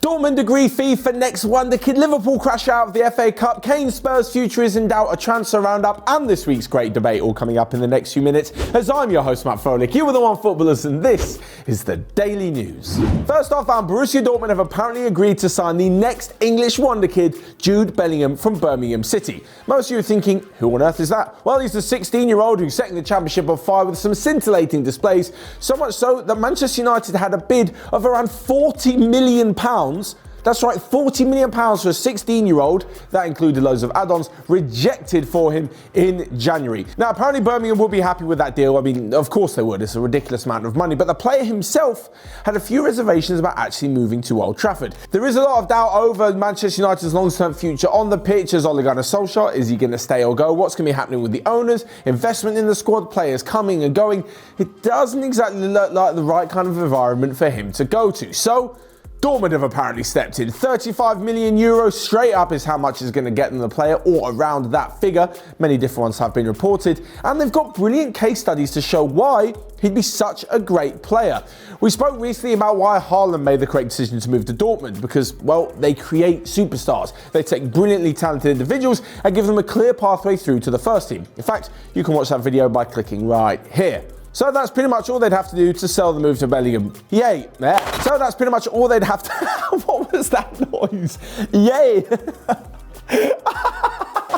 Dortmund agree fee for next wonderkid. Liverpool crash out of the FA Cup. Kane Spurs future is in doubt. A transfer roundup and this week's great debate all coming up in the next few minutes. As I'm your host Matt Froelich, you are the Onefootballers, and this is the Daily News. First off, Borussia Dortmund have apparently agreed to sign the next English wonderkid, Jude Bellingham from Birmingham City. Most of you are thinking, who on earth is that? Well, he's the 16-year-old who's setting the championship on fire with some scintillating displays. So much so that Manchester United had a bid of around £40 million. That's right, £40 million for a 16-year-old. That included loads of add-ons rejected for him in January. Now, apparently Birmingham will be happy with that deal. I mean, of course they would. It's a ridiculous amount of money. But the player himself had a few reservations about actually moving to Old Trafford. There is a lot of doubt over Manchester United's long-term future on the pitch as Ole Gunnar Solskjaer. Is he going to stay or go? What's going to be happening with the owners? Investment in the squad, players coming and going. It doesn't exactly look like the right kind of environment for him to go to. So Dortmund have apparently stepped in. €35 million straight up is how much is going to get them the player, or around that figure. Many different ones have been reported, and they've got brilliant case studies to show why he'd be such a great player. We spoke recently about why Haaland made the correct decision to move to Dortmund because, well, they create superstars. They take brilliantly talented individuals and give them a clear pathway through to the first team. In fact, you can watch that video by clicking right here. So that's pretty much all they'd have to do to sell the move to Bellingham. Yay. So that's pretty much all they'd have to... What was that noise? Yay.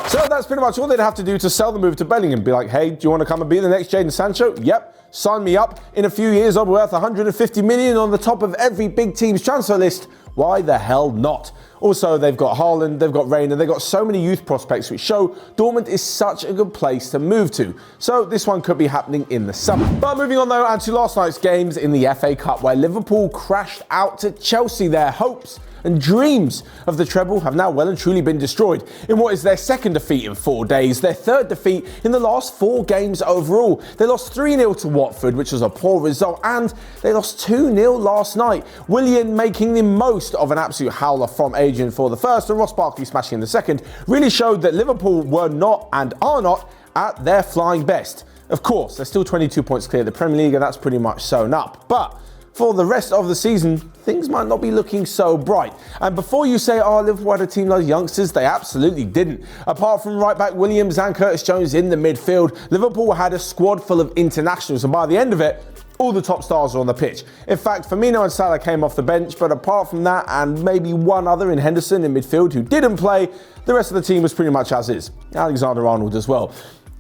So that's pretty much all they'd have to do to sell the move to Bellingham. Be like, hey, do you want to come and be the next Jadon Sancho? Yep. Sign me up. In a few years, I'll be worth 150 million on the top of every big team's transfer list. Why the hell not? Also, they've got Haaland, they've got Reina, they've got so many youth prospects which show Dortmund is such a good place to move to. So this one could be happening in the summer. But moving on though, and to last night's games in the FA Cup, where Liverpool crashed out to Chelsea. Their hopes and dreams of the treble have now well and truly been destroyed in what is their second defeat in 4 days, their third defeat in the last 4 games overall. They lost 3-0 to Watford, which was a poor result, and they lost 2-0 last night. Willian making the most of an absolute howler from Adrian for the first, and Ross Barkley smashing in the second, really showed that Liverpool were not and are not at their flying best. Of course, they're still 22 points clear of the Premier League, and that's pretty much sewn up. But for the rest of the season, things might not be looking so bright. And before you say, oh, Liverpool had a team like youngsters, they absolutely didn't. Apart from right-back Williams and Curtis Jones in the midfield, Liverpool had a squad full of internationals, and by the end of it, all the top stars are on the pitch. In fact, Firmino and Salah came off the bench, but apart from that, and maybe one other in Henderson in midfield who didn't play, the rest of the team was pretty much as is. Alexander-Arnold as well.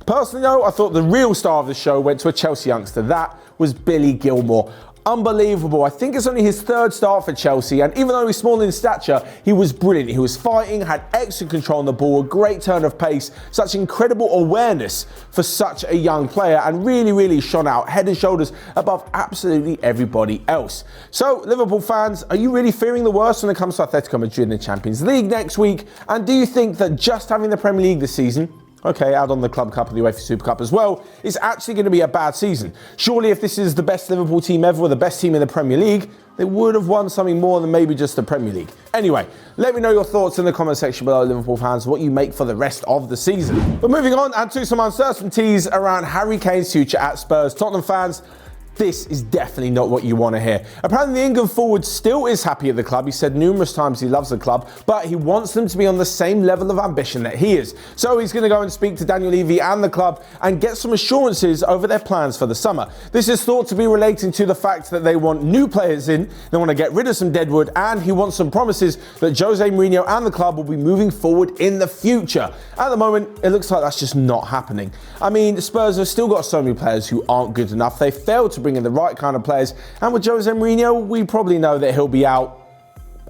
Personally though, I thought the real star of the show went to a Chelsea youngster. That was Billy Gilmour. Unbelievable. I think it's only his third start for Chelsea, and even though he's small in stature, he was brilliant. He was fighting, had excellent control on the ball, a great turn of pace, such incredible awareness for such a young player, and really shone out head and shoulders above absolutely everybody else. So, Liverpool fans, are you really fearing the worst when it comes to Atletico Madrid in the Champions League next week? And do you think that just having the Premier League this season, okay, add on the Club Cup and the UEFA Super Cup as well, it's actually going to be a bad season? Surely if this is the best Liverpool team ever, or the best team in the Premier League, they would have won something more than maybe just the Premier League. Anyway, let me know your thoughts in the comment section below, Liverpool fans, what you make for the rest of the season. But moving on, and to some uncertainties around Harry Kane's future at Spurs. Tottenham fans, this is definitely not what you want to hear. Apparently the England forward still is happy at the club. He said numerous times he loves the club, but he wants them to be on the same level of ambition that he is. So he's going to go and speak to Daniel Levy and the club and get some assurances over their plans for the summer. This is thought to be relating to the fact that they want new players in, they want to get rid of some deadwood, and he wants some promises that Jose Mourinho and the club will be moving forward in the future. At the moment, it looks like that's just not happening. I mean, Spurs have still got so many players who aren't good enough. They failed to bring in the right kind of players, and with Jose Mourinho, we probably know that he'll be out.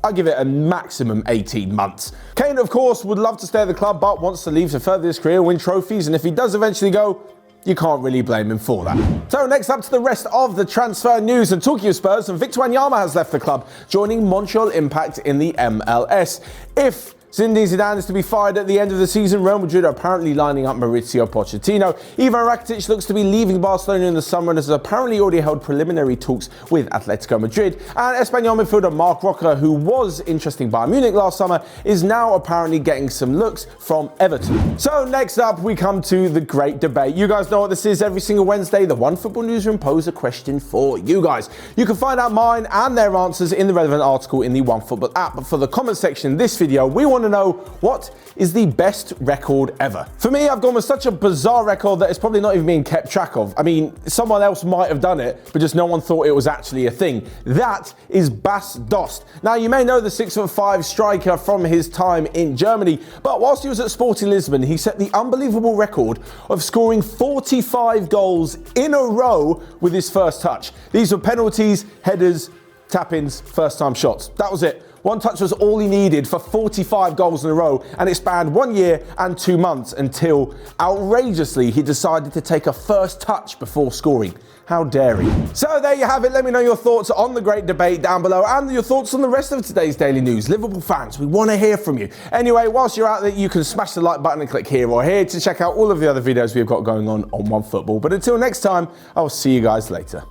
I'll give it a maximum 18 months. Kane, of course, would love to stay at the club, but wants to leave to further his career, win trophies, and if he does eventually go, you can't really blame him for that. So next up to the rest of the transfer news, and talking of Spurs, and Victor Wanyama has left the club, joining Montreal Impact in the MLS. If Zinedine Zidane is to be fired at the end of the season. Real Madrid are apparently lining up Mauricio Pochettino. Ivan Rakitic looks to be leaving Barcelona in the summer and has apparently already held preliminary talks with Atletico Madrid. And Espanyol midfielder Marc Roca, who was interesting Bayern Munich last summer, is now apparently getting some looks from Everton. So next up, we come to the great debate. You guys know what this is. Every single Wednesday, the OneFootball newsroom pose a question for you guys. You can find out mine and their answers in the relevant article in the OneFootball app. But for the comment section in this video, we want to know, what is the best record ever? For me, I've gone with such a bizarre record that it's probably not even being kept track of. I mean, someone else might have done it, but just no one thought it was actually a thing. That is Bas Dost. Now, you may know the 6'5" striker from his time in Germany, but whilst he was at Sporting Lisbon, he set the unbelievable record of scoring 45 goals in a row with his first touch. These were penalties, headers, tap-ins, first-time shots. That was it. One touch was all he needed for 45 goals in a row, and it spanned 1 year and 2 months until, outrageously, he decided to take a first touch before scoring. How dare he? So there you have it. Let me know your thoughts on the great debate down below and your thoughts on the rest of today's daily news. Liverpool fans, we want to hear from you. Anyway, whilst you're out there, you can smash the like button and click here or here to check out all of the other videos we've got going on OneFootball. But until next time, I'll see you guys later.